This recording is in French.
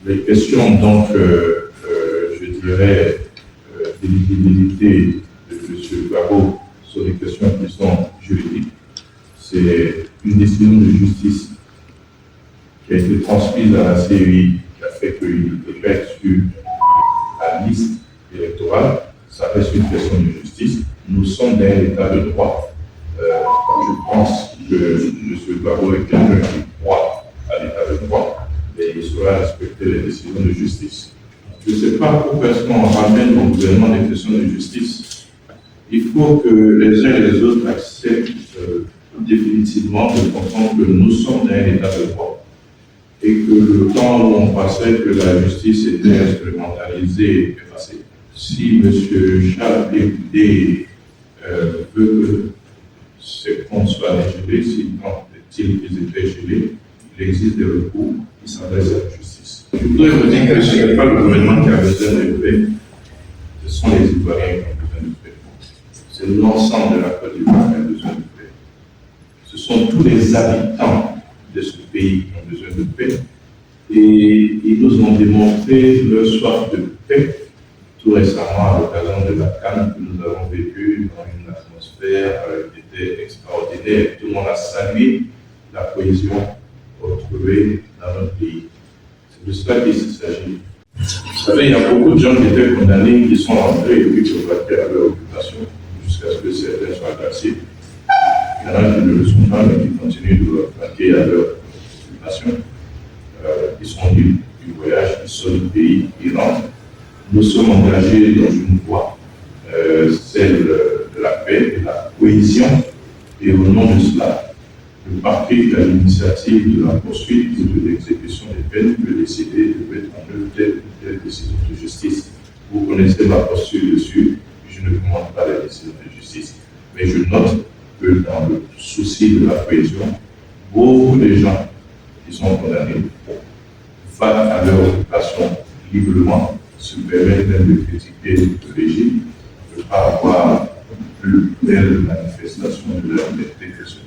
Les questions, donc, je dirais, d'éligibilité de M. Gbagbo sont des questions qui sont juridiques. C'est une décision de justice qui a été transmise à la CEI, qui a fait qu'il était exclu la liste électorale. Ça reste une question de justice. Nous sommes dans l'état de droit. Je pense que M. Gbagbo est quelqu'un qui croit à l'état de droit, mais il saura respecter les décisions de justice. Je ne sais pas pourquoi est-ce qu'on ramène au gouvernement des questions de justice. Il faut que les uns et les autres acceptent définitivement de comprendre que nous sommes dans un état de droit et que le temps où on pensait que la justice était instrumentalisée est passé. Si M. Charles Député veut que ces comptes soient gelés, s'il est-il qu'ils étaient gelés, il existe des recours qui s'adressent à la justice. Je voudrais vous dire que ce n'est pas le gouvernement qui a besoin de paix, ce sont les Ivoiriens qui ont besoin de paix. C'est l'ensemble de la Côte d'Ivoire qui a besoin de paix. Ce sont tous les habitants de ce pays qui ont besoin de paix. Et ils nous ont démontré leur soif de paix tout récemment à l'occasion de la CAN que nous avons vécue dans une atmosphère qui était extraordinaire. Tout le monde a salué la cohésion retrouvée dans notre pays. C'est de cela qu'il s'agit. Vous savez, il y a beaucoup de gens qui étaient condamnés, qui sont rentrés et puis qui ont vaqué à leur occupation jusqu'à ce que certains soient classés. Il y en a qui ne le sont pas, mais qui continuent de vaquer à leur occupation. Ils sont libres du voyage, ils sortent du pays, ils rentrent. Nous sommes engagés dans une voie, celle de la paix, de la cohésion, et au nom de cela, le parquet qui a l'initiative de la poursuite et de l'exécution des peines peut décider de mettre en œuvre telle ou telle décision de justice. Vous connaissez ma posture dessus, je ne commande pas les décisions de justice, mais je note que dans le souci de la cohésion, beaucoup de gens qui sont condamnés vont à leur occupation librement, se permettent même de critiquer le régime, ne pas avoir plus belle manifestation de leur liberté que cela.